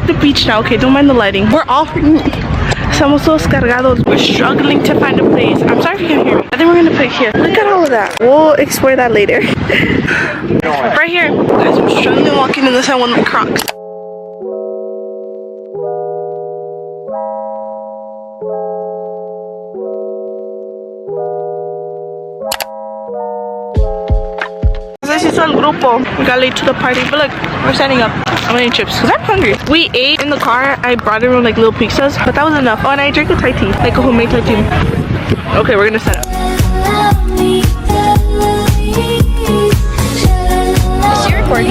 at the beach now. Okay, don't mind the lighting. We're all Estamos todos cargados. We're struggling to find a place. I'm sorry if you can't hear me. I think we're gonna put here. Look at all of that. We'll explore that later. Right here. Guys, I'm struggling walking in the sun with my Crocs. El grupo. We got late to the party, but look, we're setting up. I'm gonna eat chips because I'm hungry. We ate in the car. I brought everyone like little pizzas, but that was enough. Oh, and I drank a Thai tea, like a homemade Thai tea. Okay, we're gonna set up. Is she recording?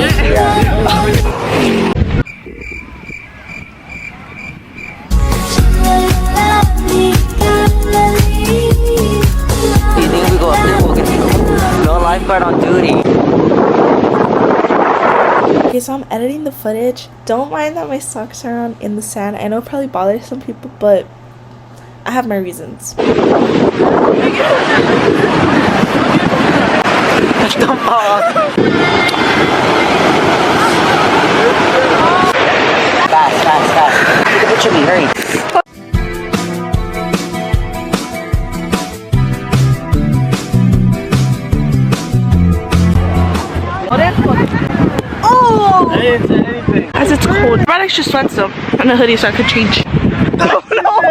You think we go up there, we'll get no lifeguard on duty. Okay, so I'm editing the footage. Don't mind that my socks are on in the sand. I know it probably bothers some people, but I have my reasons. Don't fall. Fast. Take a picture of me, hurry. As it's cold. I brought extra sweats though and a hoodie so I could change. Oh no!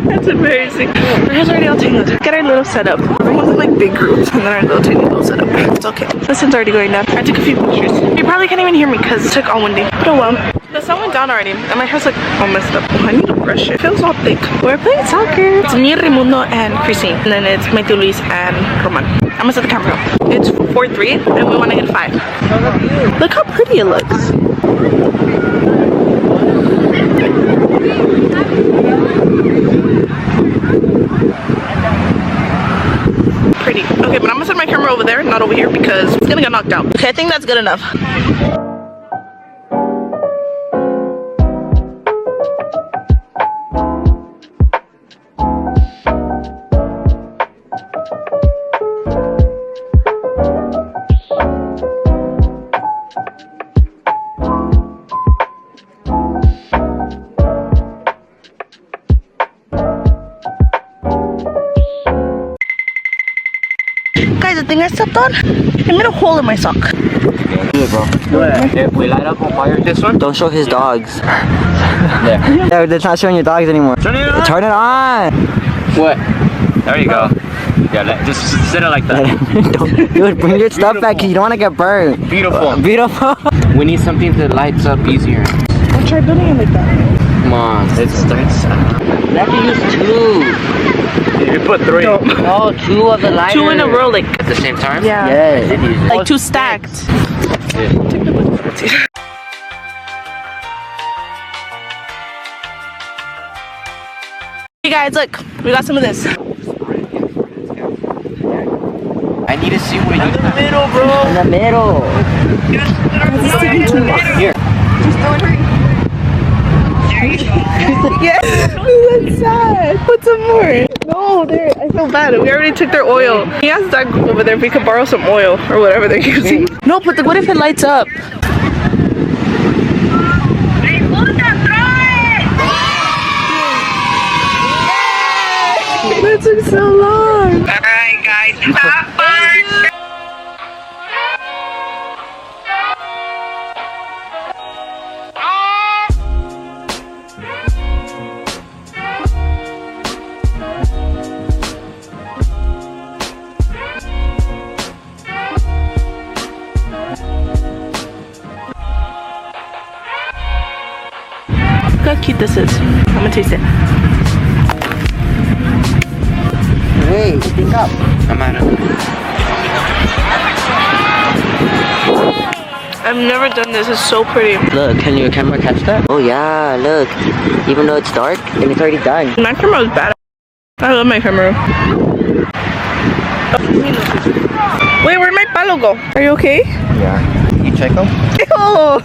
That's embarrassing. Our hair's already all tangled. Get our little setup. Everyone's in like big groups and then our little tiny little setup. It's okay. The sun's already going down. I took a few pictures. You probably can't even hear me because it took all windy. But oh well. The sun went down already and my hair's like all messed up. Oh, I need to brush it. It feels all thick. We're playing soccer. It's me, Raimundo, and Christine. And then it's my tío Luis and Roman. I'm gonna set the camera up. It's 4-3 and we want to get 5. Look how pretty it looks. Pretty. Okay, but I'm gonna set my camera over there, not over here, because it's gonna get knocked out. Okay, I think that's good enough. Guys, the thing I stepped on, I made a hole in my sock. Do it, bro. If we light up on fire, this one? Don't show his dogs. Yeah, it's not showing your dogs anymore. Turn it on! Turn it on! What? There you go. Yeah, just sit it like that. Dude, bring your stuff back because you don't want to get burned. Beautiful. Beautiful. We need something that lights up easier. I'll try building it like that. Come on. You have to use 2. You put 3. No. Oh, 2 of the lighters. 2 in a row, like at the same time? Yeah. Yeah. Like 2 stacked. Hey guys, look, we got some of this. I need to see where you. In the middle, bro. In the middle. Here. Just go and hurry. There you go. Yes. That's sad. Put some more. No, there. I feel bad. We already took their oil. He asked that group over there if we could borrow some oil or whatever they're using. No, but what if it lights up? That took so long. Alright, guys. Have fun. Look how cute this is. I'm gonna taste it. Wait, pick up. I'm out of it. I've never done this. It's so pretty. Look, can your camera catch that? Oh yeah, look. Even though it's dark, and it's already done. My camera is bad. I love my camera. Wait, where'd my palo go? Are you okay? Yeah. You check them? Oh,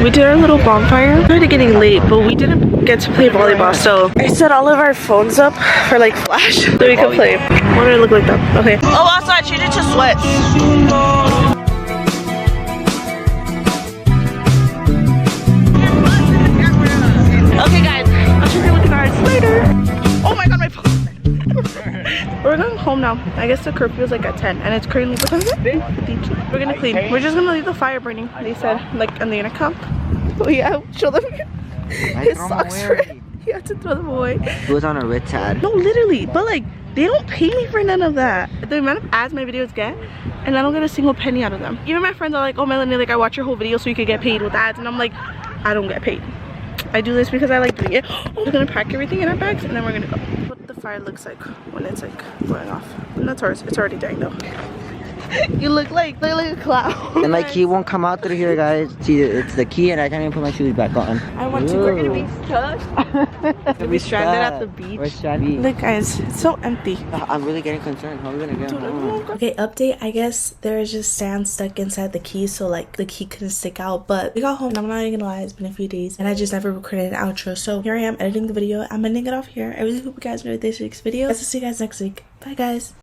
we did our little bonfire. We're already getting late, but we didn't get to play volleyball, so I set all of our phones up for like flash so we could play. Why do I look like that? Okay. Oh, also I changed it to sweats. We're going home now. I guess the curfew is like at 10 and it's currently, what time is it? We're gonna clean. We're just gonna leave the fire burning. They said, like on the intercom. Oh yeah, show them. His socks were, you have to throw them away. It was on a Ritz ad. No, literally, but like, they don't pay me for none of that. The amount of ads my videos get, and I don't get a single penny out of them. Even my friends are like, oh Melanie, like I watch your whole video so you could get paid with ads. And I'm like, I don't get paid. I do this because I like doing it. We're gonna pack everything in our bags and then we're gonna go. What the fire looks like when it's like going off. And that's ours. It's already dying though. You look like a clown. And my key won't come out through here, guys. See, it's the key and I can't even put my shoes back on. I want to. We're gonna be stuck. We'll be stranded at the beach. We're stranded. Look guys, it's so empty. I'm really getting concerned. How are we gonna get home? Okay, update. I guess there is just sand stuck inside the key, so like the key couldn't stick out. But we got home. I'm not even gonna lie, it's been a few days and I just never recorded an outro. So here I am editing the video. I'm ending it off here. I really hope you guys enjoyed this week's video. I'll see you guys next week. Bye guys.